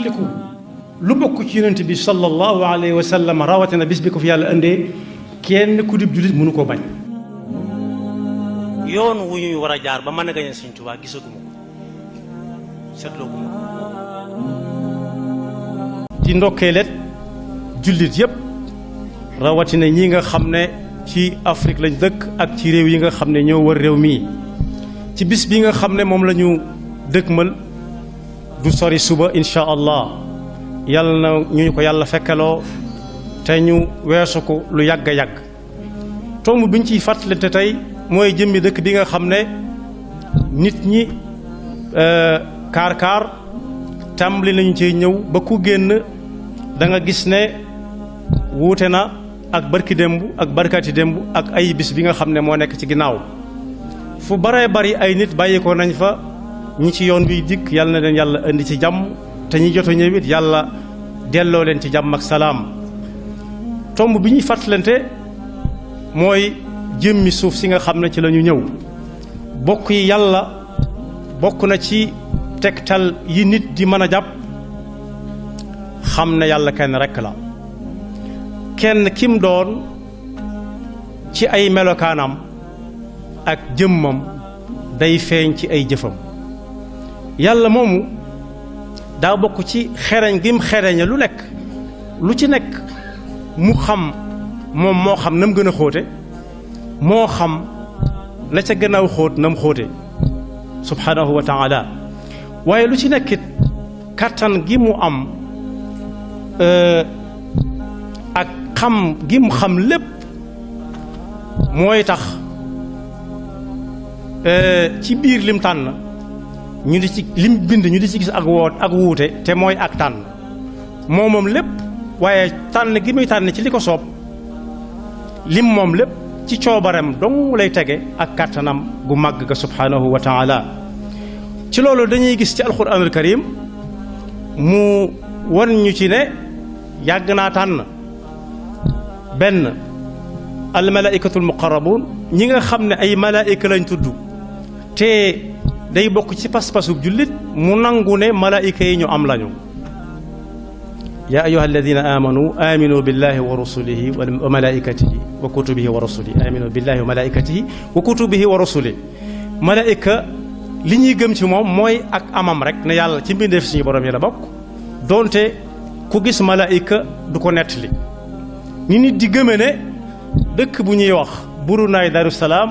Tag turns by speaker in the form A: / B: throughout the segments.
A: fàttaliku lu bokk ci yonent bi sallallahu alayhi wa sallam rawatina bis bi ko fi yàlla indee kenn ku dib jullit mënu koo bañ.
B: yoon wu ñuy war a jaar ba mën a gañe Sëñ Tuubaa gisaguma ko seetlooguma ko.
A: di ndokkeelet jullit yépp rawatina ñi nga xam ne ci Afrique lañ dëkk ak ci réew yi nga xam ne ñoo wër réew mii ci bis bi nga xam ne moom la ñu dëkkmal du sori suba incha allah yàlla na ñu ko yàlla fekkaloo te ñu weesu ko lu yàgg a yàgg. tomb biñ ciy fàttalante tey mooy jëmmi dëkk bi nga xam ne nit ñi kaar tàmbali nañu ci ñëw ba ku génn da nga gis ne wuute na ak barki démb ak barkaati démb ak ay bis bi nga xam ne moo nekk ci ginnaaw fu baree bari ay nit bàyyi ko nañ fa ñi ci yoon biy dikk yàlla na leen yàlla indi ci jàmm te ñi jot a ñëwit yàlla delloo leen ci jàmm ak salaam. tomb bi ñuy fàttalante mooy jëmmi suuf si nga xam ne ci la ñu ñëw bokk yi yàlla bokk na ci tegtal yi nit di mën a jàpp xam ne yàlla kenn rekk la kenn kim doon ci ay melokaanam ak jëmmam day feeñ ci ay jëfam. yàlla moomu daa bokk ci xereñ gim xereñe lu nekk lu ci nekk mu xam moom moo xam na mu gën a xóote moo xam la ca gannaaw xóot na mu xóote subhanahu wa taala waaye lu ci nekkit kàttan gi mu am ak xam gi mu xam lépp mooy tax ci biir lim tànn ñu di ci lim bind ñu di ci gis ak wuute te mooy ak tànn moom lépp waaye tànn gi muy tànn ci li ko soob lim moom lépp ci coobareem dong lay tege ak kàttanam gu màgg ga subhanahu wa taala. ci loolu dañuy gis ci alquranul karim mu wan ñu ci ne yàgg naa tànn benn almalaikatul muqarrabun ñi nga xam ne ay malaayika lañ tudd te day bokk ci pas-pasub jullit mu nangu ne malaayika yi ñu am lañu. yaa ayyuha alladina amanu aminu billahi wa rusulihi wa malaikatihi wa kutubihi wa rusulihi aminu billahi wa malaikatihi wa kutubihi wa rusulihi. malaayika li ñuy gëm ci moom mooy ak amam rek ne yàlla ci mbindeef suñu borom yi la bokk donte ku gis malaayika du ko nettali ni nit di gëme ne dëkk bu ñuy wax Burunaay Daru Salaam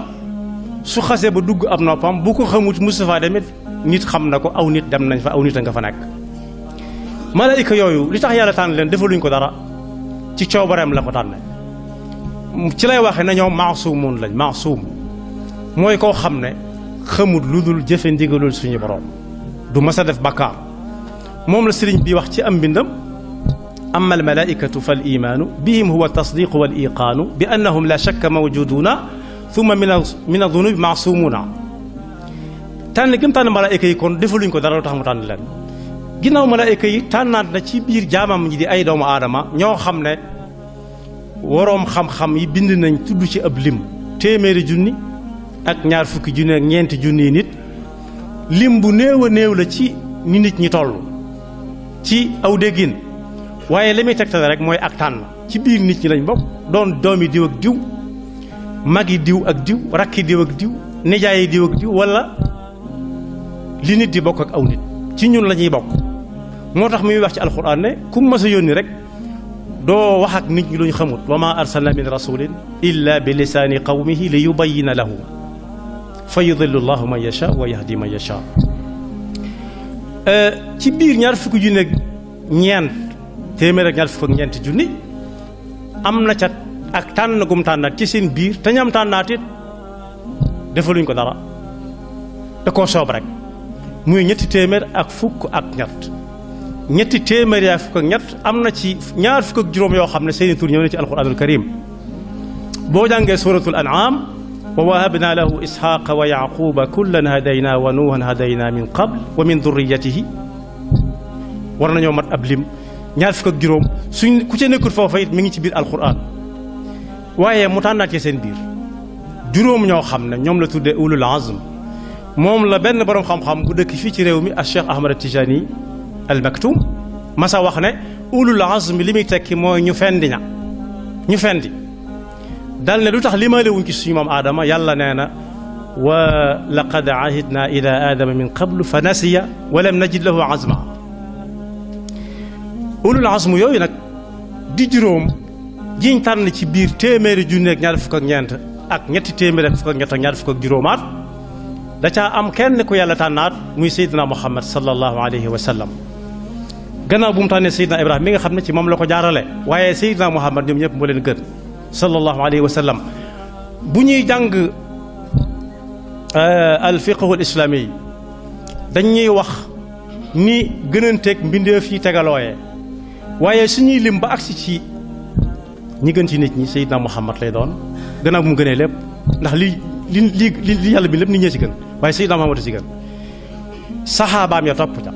A: su xasee ba dugg ab noppam bu ko xamut Moustapha demit nit xam na ko aw nit dem nañ fa aw nit a nga fa nekk. malaayika yooyu li tax yàlla tànn leen defaluñ ko dara ci coobareem la ko tànne ci lay waxe na ñoom maasumun lañ maasum mooy koo xam ne xamut lu dul jëfe ndigalul suñu borom du mës a def bakkaar moom la sëriñ bi wax ci am mbindam amma al malaikatu fal imaanu bihim huwa tasdiqu wal iqaanu bi annahum la shakka mawjuduna thumma min adunubi maasumuna tànn gëm tànn malaayika yi kon defaluñ ko dara lu tax mu tànn leen. ginnaaw malaayika yi tànnaat na ci biir jaamam ñi di ay doomu aadama ñoo xam ne waroom xam-xam yi bind nañ tudd ci ab lim téeméeri junni ak ñaar fukki junni ak ñeenti junni yi nit lim bu néew a néew la ci ni nit ñi toll ci aw déggin waaye li muy tegtale rek mooy ak tànn ci biir nit ñi lañ bokk doon doomi diw ak diw magi diw ak diw rakki diw ak diw nijaayi diw ak diw wala li nit di bokk ak aw nit ci ñun la ñuy bokk. moo tax muy wax ci alquran ne ku mas a yónni rek doo wax ak nit ñi lu ñu xamut wa ma arsalna min rasulin illa bi lisaani qawmihi li yubayina lahum fa yudillu llahu man yasha wa yahdi man yasha. ci biir ñaar fukki junni ak ñeent téeméer ak ñaar fukk ak ñeenti junni am na ca ak tànn gum tànnaat ci seen biir te ñam tànnaat it defaluñ ko dara da koo soob rek muy ñetti téeméer ak fukk ak ñett ñetti téeméer yaa fukk ak ñett am na ci ñaar fukk ak juróom yoo xam ne seeni tur ñëw na ci alquranul karim boo jàngee suratul an'am wa wahabna lahu ishaqa wa yaquba kullan hadayna wa nuuhan hadayna min qabl wa min durriyatihi war nañoo mat ab lim ñaar fukk ak juróom suñ ku ca nekkul foofa it mi ngi ci biir alquran waaye mu tànnaat ci seen biir juróom ñoo xam ne ñoom la tuddee ulul azm moom la benn borom xam-xam bu dëkk fii ci réew mi al Cheikh Ahmad Tijani al Maktoum masa wax ne ulul azmi li muy tekki mooy ñu fendi dal ne lu tax limaale wuñ ci suñu maam aadama yàlla nee na wa laqad ahidna ila aadama min qablu fa nasiya wa lam najid lahu azma ulul azmu yooyu nag di juróom jiñ tànn ci biir téeméeri junne ak ñaar fukk ak ñeent ak ñetti téeméeri ak fukk ak ñett ak ñaar fukk ak juróomaat da caa am kenn ku yàlla tànnaat muy Seydina Muhammad sallallahu alayhi wa sallam gannaaw bu mu tànnee Seydina Ibrahima mi nga xam ne ci moom la ko jaarale waaye Seydina Muhammad ñoom ñëpp moo leen gën sallallahu alayhi wa sallam bu ñuy jàng al fiqhu al islami dañuy wax ni gënanteeg mbindeef yi tegalooyee waaye suñuy lim ba agsi ci ñi gën ci nit ñi Seydina Muhammad lay doon gannaaw bu mu gënee lépp ndax li yàlla bi lépp nit ñee ci gën waaye Seydina Muhammad ci gën saxaabaam ya topp ca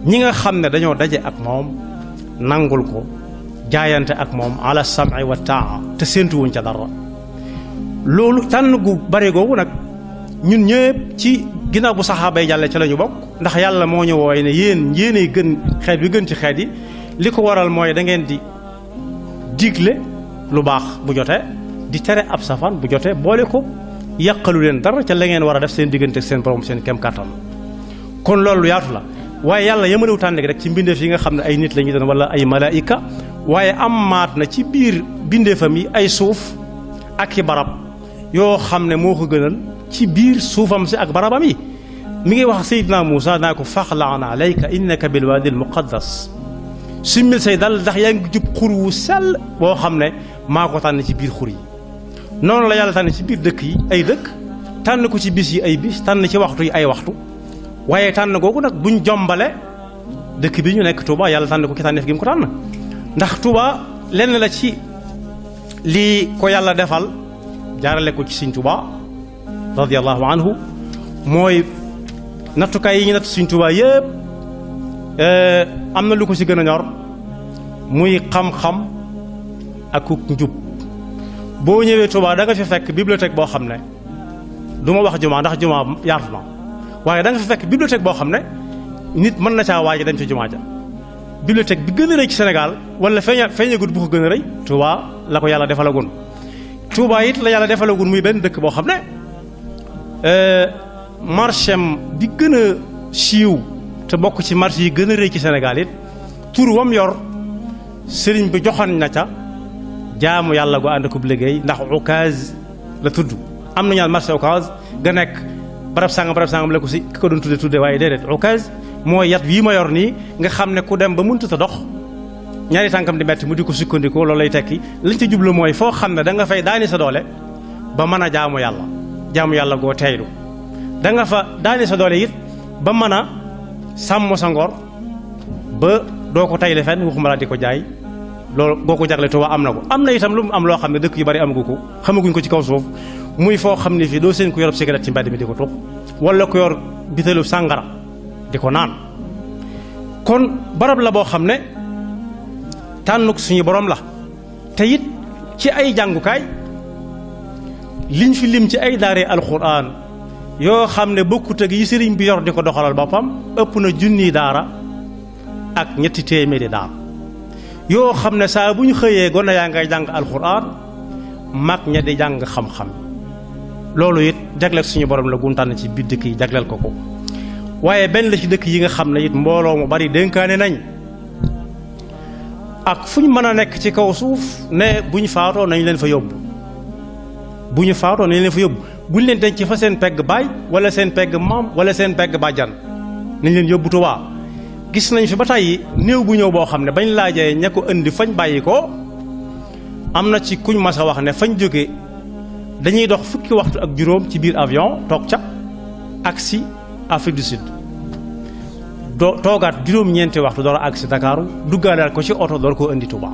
A: ñi nga xam ne dañoo daje ak moom nangul ko jaayante ak moom ala sam'i wa taa te séentuwuñ ca dara loolu tànn gu bare googu nag ñun ñëpp ci ginnaaw bu saxaaba yi jàlle ca la ñu bokk ndax yàlla moo ñu wooye ne yéenay gën xeet bi gën ci xeet yi li ko waral mooy da ngeen di digle lu baax bu jotee di tere ab safaan bu jotee boole ko yàqalu leen dara ca la ngeen war a def seen diggante ak seen borom seen kem kàttan kon loolu yaatu la waaye yàlla yemalewu tànn gi rek ci mbindeef yi nga xam ne ay nit la ñu doon wala ay malaayika waaye am maat na ci biir bindeefam yi ay suuf ak i barab yoo xam ne moo ko gënal ci biir suufam si ak barabam yi mi ngi wax Seydina Muusa naa ko faxlaan alayka innaka bil waadi al muqaddas simmil say dal ndax yaa ngi jub xur wu sell boo xam ne maa ko tànn ci biir xur yi noonu la yàlla tànn ci biir dëkk yi ay dëkk tànn ko ci bis yi ay bis tànn ci waxtu yi ay waxtu waaye tànn googu nag buñ jombale dëkk bi ñu nekk Touba yàlla tànn ko ki tànneef gi mu ko tànn ndax Touba lenn la ci lii ko yàlla defal jaarale ko ci Sëñ Touba radiyallahu anhu mooy nattukaay yi ñu natt Sëñ Touba yëpp am na lu ko ci gën a ñor muy xam-xam ak njub boo ñëwee Touba da nga fi fekk bibliothèque boo xam ne du ma wax jumaa ndax jumaa yaatu na waaye da nga fi fekk bibliothèque boo xam ne nit mën na caa waaj dem ci jumaa ja bibliothèque bi gën a rëy ci Sénégal wala feeñagut bu ko gën a rëy Touba la ko yàlla defalagun Touba it la yàlla defalagun muy benn dëkk boo xam ne marchem bi gën a siiw te bokk ci marché yi gën a rëy ci Sénégal it tur wam yor sëriñ bi joxoon na ca jaamu yàlla gu ànd ko bu liggéey ndax Ocass la tudd am na ñaan marché Ocass ga nekk barab sàngam la ko si ki ko doon tudde waaye déedéet Ocass mooy yat wii ma yor nii nga xam ne ku dem ba mënut a dox ñaari tànkam di metti mu di ko sukkandikoo loolu lay tekki lañ ca jublu mooy foo xam ne da nga fay daani sa doole ba mën a jaamu yàlla goo teylu da nga fa daani sa doole it ba mën a sàmm sa ngor ba doo ko tayle fenn waxuma laa di ko jaay loolu boo ko jagle Tuuba am na ko am na itam lu mu am loo xam ne dëkk yu bari amagu ko xamaguñ ko ci kaw suuf muy foo xam ne fii doo seen ku yor cigarette ci mbedd mi di ko tux wala ku yor bitalu sàngara di ko naan kon barab la boo xam ne tànnuk suñu borom la te it ci ay jàngukaay liñ fi lim ci ay daare alxuraan yoo xam ne bokkut ak yi sëriñ bi yor di ko doxalal boppam ëpp na junniy daara ak ñetti téeméeri daara yoo xam ne saa bu ñu xëyee gone yaa ngay jàng alxuraan mag ña di jàng xam-xam loolu it jagleel suñu borom la guntaan ci biir dëkk yi jagleel ko waaye benn la ci dëkk yi nga xam ne it mbooloo mu bari dénkaane nañ ak fu ñu mën a nekk ci kaw suuf ne bu ñu faatoo nañ leen fa yóbbu bu ñu faatoo nañ leen fa yóbbu buñ leen denc fa seen pegg baay wala seen pegg maam wala seen pegg bàjjan nañ leen yóbbu Tuubaa gis nañ fi ba tey néew bu ñëw boo xam ne bañ laajee ña ko indi fañ bàyyi ko am na ci kuñ mas a wax ne fañ jóge dañuy dox fukki waxtu ak juróom ci biir avion toog ca agsi Afrique du Sud toogaat juróom-ñeenti waxtu door a agsi Dakar duggaalaat ko ci oto door koo indi Touba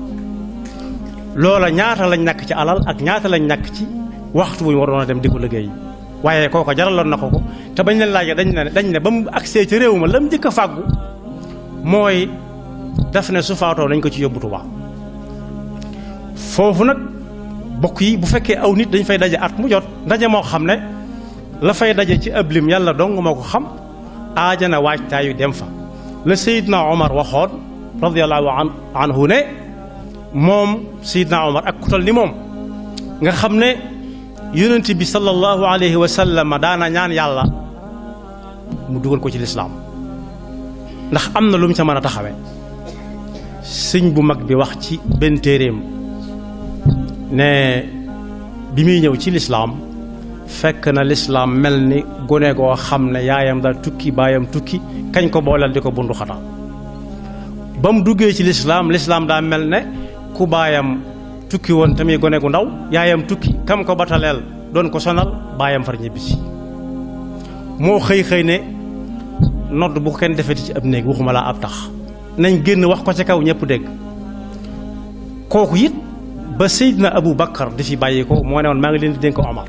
A: loola ñaata lañ ñàkk ci alal ak ñaata lañ ñàkk ci waxtu bu ñu waroon a dem di ko liggéey waaye kooko jaraloon na ko te bañ leen laajee dañ ne ba mu agsee ci réew ma la mu njëkk a fàggu mooy daf ne su faatoo nañ ko ci yóbbu Touba foofu nag bokk yi bu fekkee aw nit dañ fay daje at mu jot ndaje moo xam ne la fay daje ci ab lim yàlla dong moo ko xam aajana waajtaayu dem fa la Seydina Omar waxoon radiyallahu anhu ne moom Seydina Omar ak ku tol ni moom nga xam ne yonent bi sallallahu alayhi wa sallam daana ñaan yàlla mu dugal ko ci lislaam ndax am na lu mu ca mën a taxawe sëñ bu mag bi wax ci benn téeréem ne bi muy ñëw ci lislaam fekk na lislaam mel ni gone goo xam ne yaayam daal tukki baayam tukki kañ ko booleel di ko bundu xataa ba mu duggee ci lislaam daa mel ne ku baayam tukki woon tamit gone gu ndaw yaayam tukki kam ko bataleel doon ko sonal baayam far ñibbisi moo xëy ne nodd bu ko kenn defeti ci ab néeg waxuma laa ab tax nañ génn wax ko ci kaw ñëpp dégg kooku it ba Seydina Abu Bakar di fi bàyyi ko moo ne woon maa ngi leen di dénk Omar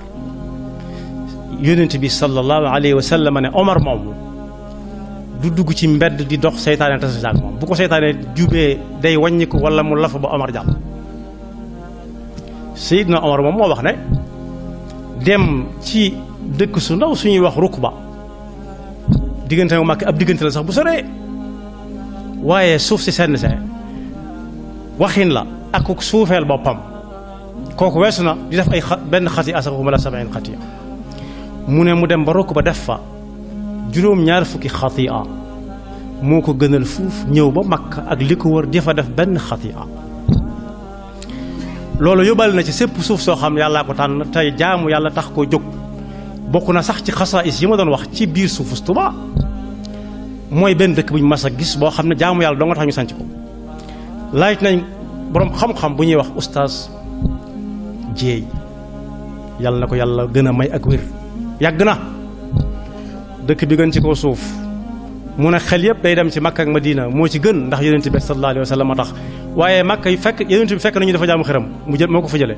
A: yonent bi sallallahu alayhi wa sallam ne Omar moom du dugg ci mbedd di dox seytaane tasa ak moom bu ko seytaane jubee day wàññi ko wala mu lafa ba Omar jàll Seydina Omar moom moo wax ne dem ci dëkk su ndaw suñuy wax Rukba diggante mu Makka ab diggante la sax bu soree waaye suuf si senn see waxin la ak ku suufeel boppam kooku weesu na di def ay benn xati asax waxuma la 70 xatiya mu ne mu dem ba Rukba def fa juróom-ñaar fukki xatiya moo ko gënal fuuf ñëw ba Makka ak li ko wër di fa def benn xatiya loolu yóbbal na ci sépp suuf soo xam yàllaa ko tànn tey jaamu yàlla tax koo jóg bokk na sax ci xasaayis yi ma doon wax ci biir suufu Tuubaa mooy benn dëkk bu ñu mas a gis boo xam ne jaamu yàlla doo nga tax ñu sanc ko laaj nañ boroom xam-xam bu ñuy wax oustaz Jéey yàlla na ko yàlla gën a may ak wér yàgg na dëkk bi gën ci kaw suuf mu ne xel yëpp day dem ci Makka ak Madina moo ci gën ndax yonent bi sallallahu alayhi wa sallam a tax waaye Makka yi fekk yonent bi fekk nañu dafa jaamu xërëm mu jël moo ko fa jële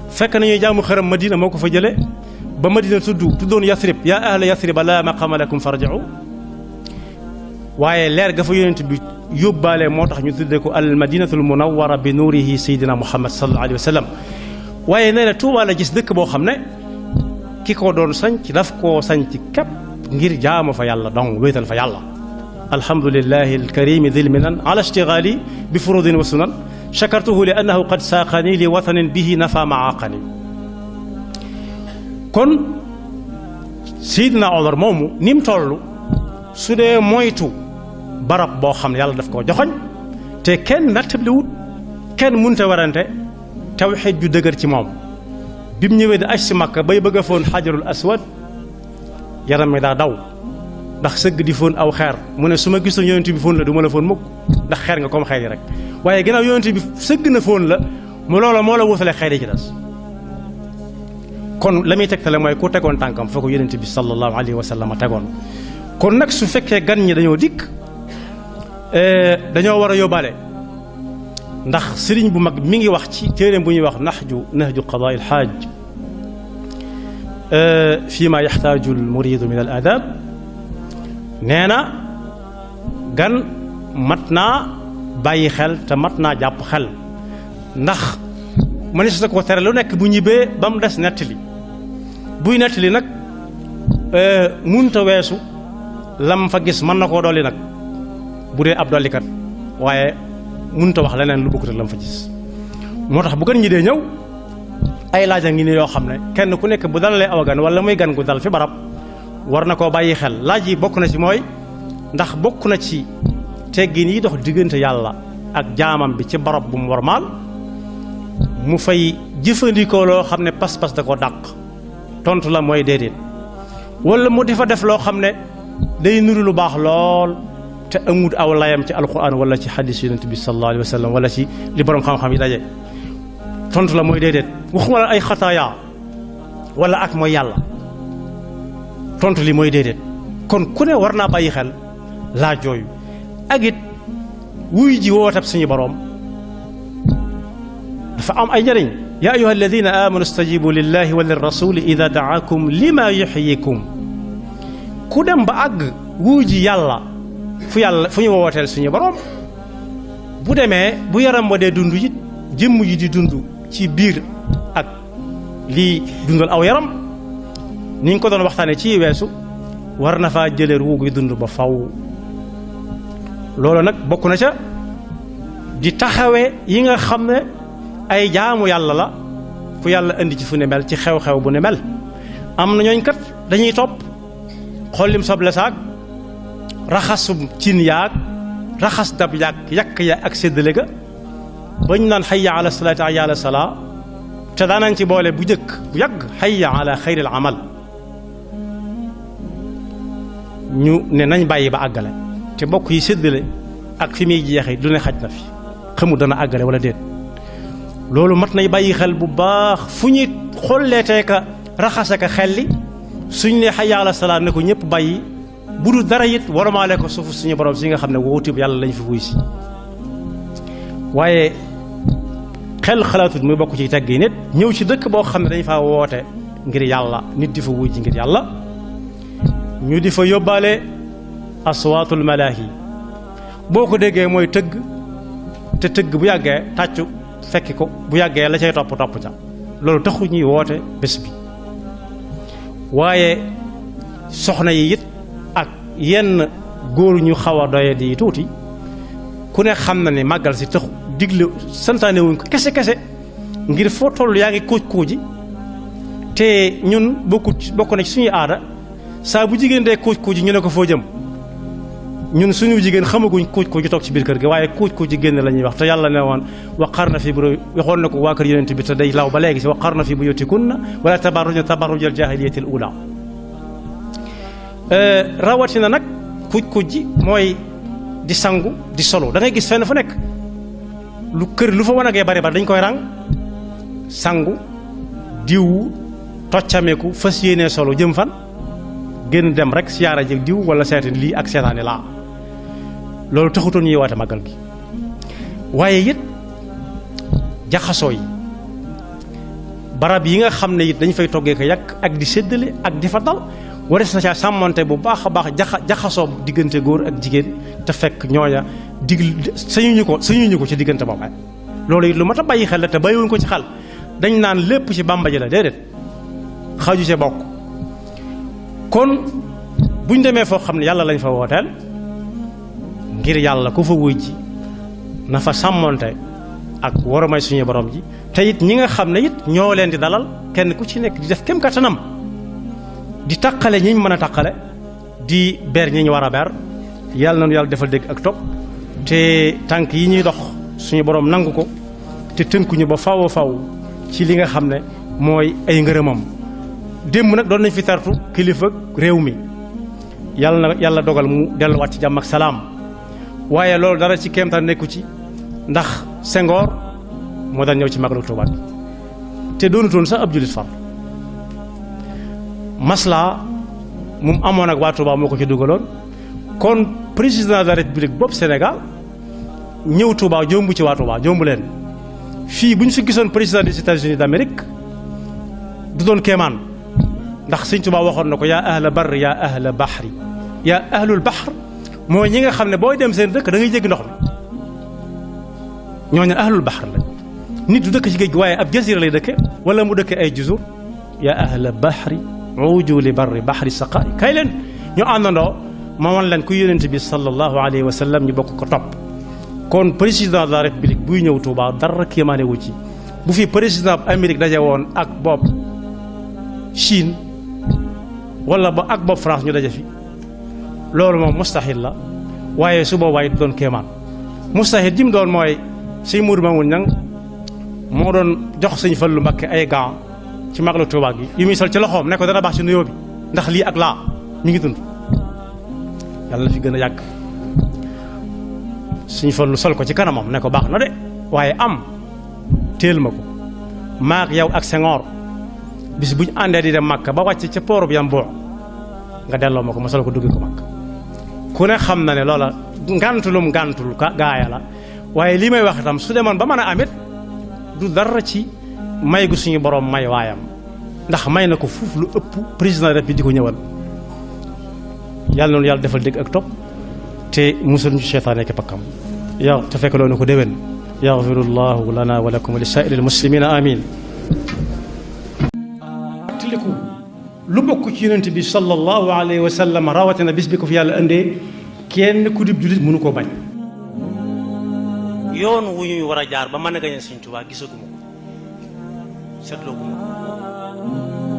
A: fekk nañuy jaamu xërëm Madina moo ko fa jële ba Madina tuddoon Yasrib yaa ahla Yasriba laa maqama lakum farji'u waaye leer ga fa yonent bi yóbbaale moo tax ñu tuddee ko al madinatul munawwara bi nuurihi sayyidina Muhammad sallallahu alayhi wa sallam waaye nee na Tuubaa la gis dëkk boo xam ne ki ko doon sanc daf koo sanc képp ngir jaamu fa yàlla donc wéetal fa yàlla alhamdulillahi alkarimi dil minan ala ishtigali bi furudin wa sunan shakartuhu li annahu qad saaqani li watanin bihi nafa maaqani kon Seydina Omar moomu ni mu toll su dee moytu barab boo xam ne yàlla daf koo joxoñ te kenn nattabliwut kenn munta warante tawxiid ju dëgër ci moom bi mu ñëwee di aj si Makka bay bëgg a foon xajarul aswad yaram mi daa daw ndax sëgg di foon aw xeer mu ne su ma gisoon yonent bi foon la du ma la foon mukk ndax xeer nga comme xeer yi rek waaye ginnaaw yonent bi sëgg na foon la mu loola moo la wutale xeer yi ci des kon la muy tegtale mooy ku tegoon tànkam foo ko yonent bi sallallahu alayhi wa sallam tegoon kon nag su fekkee gan ñi dañoo dikk dañoo war a yóbbaale ndax sëriñ bu mag mi ngi wax ci téeréem bu ñuy wax nahju qadaa il xaaj fii ma yaxtaaju al muridu min al adab nee na gan mat naa bàyyi xel te mat naa jàpp xel ndax mënees na ko tere lu nekk bu ñibbee ba mu des nettali buy nettali nag munta weesu lam fa gis mën na koo dolli nag bu dee ab dollikat waaye munta wax leneen lu bokkut ak lam fa gis moo tax bu gan ñi dee ñëw ay laaj a ngi ni yoo xam ne kenn ku nekk bu dalalee aw gan wala muy gan gu dal fi barab war na koo bàyyi xel laaj yi bokk na ci mooy ndax bokk na ci teggin yi dox diggante yàlla ak jaamam bi ci barab bu mu warmaal mu fay jëfandikoo loo xam ne pas-pas da ko dàq tontu la mooy déedéet wala mu di fa def loo xam ne day nuru lu baax lool te amut aw layam ci alquran wala ci xadis yonent bi sallallahu alayhi wa sallam wala ci li borom xam-xam yi daje tontu la mooy déedéet waxuma la ay xataaya wala ak mooy yàlla tontu li mooy déedéet kon ku ne war naa bàyyi xel laaj yooyu ak it wuy ji wootab suñu borom dafa am ay njëriñ yaa ayuha alladina amanu stajibu lillahi wa lirrasuli ida daakum lima yuxyikum ku dem ba àgg wuy ji yàlla fu ñu wooteel suñu borom bu demee bu yaram wa dee dund it jëmm yi di dund ci biir ak lii dundal aw yaram ni ñu ko doon waxtaane ci weesu war na faa jëlee ruug yi dund ba faw loolu nag bokk na ca di taxawe yi nga xam ne ay jaamu yàlla la fu yàlla indi ci fu ne mel ci xew-xew bu ne mel am na ñooñ kat dañuy topp xollim soble saak raxasum cin yaag raxas dab yaag yàq ya ak séddale ga bañ naan hayya ala salaati hayya ala salaa te daanañ ci boole bu jëkk bu yàgg hayya ala xayril amal ñu ne nañ bàyyi ba àggale te mbokk yi séddale ak fi muy jeexee du ne xaj na fi xamu dana àggale wala déet loolu mat nay bàyyi xel bu baax fu ñuy xolleetee ka raxase ka xelli suñ ne hayya ala salaa ne ko ñëpp bàyyi bu dul dara it warmaale ko suufu suñu borom si nga xam ne wuutib yàlla lañ fi wuy si waaye xel xalaatut muy bokk ci tegg yi nit ñëw ci dëkk boo xam ne dañ faa woote ngir yàlla nit di fa wuy ji ngir yàlla ñu di fa yóbbaale aswaatul malaahi boo ko déggee mooy tëgg te tëgg bu yàggee tàccu fekki ko bu yàggee la cay topp ca loolu taxu ñuy woote bés bi waaye soxna yi it ak yenn góor ñu xaw a doye di tuuti ku ne xam na ne màggal si taxu digle santaane wuñ ko kese ngir foo toll yaa ngi kuuj te ñun bokk na ci suñuy aada saa bu jigéen dee kuuj ñu ne ko foo jëm ñun suñu jigéen xamaguñ kuuj toog ci biir kër gi waaye kuuj génn la ñuy wax te yàlla ne woon waqarna fi bu waxoon na ko waa kër yonent bi te day law ba léegi si waqarna fi buyutikunna wala tabarrujna tabarrujal jaahiliyatil uulaa rawatina nag kuuj ji mooy di sangu di solo da ngay gis fenn fu nekk lu kër lu fa wanagee bari dañ koy ràng sangu diwu toccameeku fas yéenee solo jëm fan génn dem rek siyaara jëg diw wala seetaan lii ak seetaani laa loolu taxutoon ñuy waate màggal gi waaye it jaxasoo yi barab yi nga xam ne it dañ fay toggee ko yàq ak di séddale ak di fa dal wares na caa sàmmante bu baax a baax jaxasoo diggante góor ak jigéen te fekk ñooña sañuñu ko ci diggante boobu loolu it lu mat a bàyyi xel la te bàyyiwuñ ko ci xel dañ naan lépp ci Bàmba ji la déedéet xaju ci bokk kon buñ demee foo xam ne yàlla lañ fa wooteel ngir yàlla ku fa wuy ji na fa sàmmonte ak warumay suñu borom ji te it ñi nga xam ne it ñoo leen di dalal kenn ku ci nekk di def kem kattanam di taqale ñi mën a taqale di ber ñi ñu war a ber yàlla na nu yàlla defal dégg ak topp te tànk yi ñuy dox suñu borom nangu ko te tënkuñu ba faw ci li nga xam ne mooy ay ngërëmam démb nag doon nañ fi tartu kilifa réew mi yàlla dogal mu delluwaat ci jàmm ak salaam waaye loolu dara ci kéemtaan nekku ci ndax Senghor moo daan ñëw ci Magalu Tuubaa te doonutoon sax ab jullit far maslaa mu amoon ak waa Tuubaa moo ko ci dugaloon kon président de la république boobu Sénégal ñëw Tuubaa jombu ci waa Tuubaa jombu leen fii bu ñu fi gisoon président des États-Unis d'Amérique du doon kéemaan ndax Sëñ Tuubaa waxoon na ko yaa ahla barri yaa ahla baxri yaa ahlul bahr mooy ñi nga xam ne booy dem seen dëkk da ngay jéggi ndox mi ñooñu ahlul bahr la nit du dëkk ci géej gi waaye ab jasira lay dëkke wala mu dëkke ay juzur yaa ahla baxri uju li barri baxri saqaay kay leen ñu àndandoo ma wan leen ku yonent bi sallallahu alayhi wa sallam ñu bokk ko topp kon président de la république buy ñëw Touba dara kéemaane wu ci bu fi président Amérique daje woon ak bopp Chine wala ba ak bopp France ñu daje fi loolu moom mustahil la waaye su boobaa it doon kéemaan mustahil ji mu doon mooy sëñ Mourou Mamoun Niang moo doon jox sëñ Fallu Mbakke ay gants ci Magalu Touba gi yu muy sol ci loxoom ne ko dana baax ci nuyoo bi ndax lii ak laa mi ngi dund yàlla na fi gën a yàgg sëñ Fallu sol ko ci kanamam ne ko baax na de waaye am téel ma ko maak yow ak Senghor bis bu ñu àndee di dem Makka ba wàcc ca pooru bi yam boo nga delloo ma ko ma sol ko duggi ko Makka ku ne xam na ne loola ngantulum ngantul gaaya la waaye lii may wax itam su demoon ba mën a amit du dara ci may gu suñu borom may waayam ndax may na ko fuuf lu ëpp président rek bi di ko ñëwal yàlla noonu yàlla defal dégg ak topp te musul ñu seytaane ki pakkam yow te fekk loolu ko déwén yaxfirullahu lana wa lakum wa li saa'iril muslimina amin tiliku lu bokk ci yonent bi sallallahu alayhi wa sallam rawatina bis bi ko fi yàlla indee kenn ku dib jullit mënu koo bañ
B: yoon wu ñuy war a jaar ba mën a gañe Sëñ Tuubaa gisaguma ko seetloo guma ko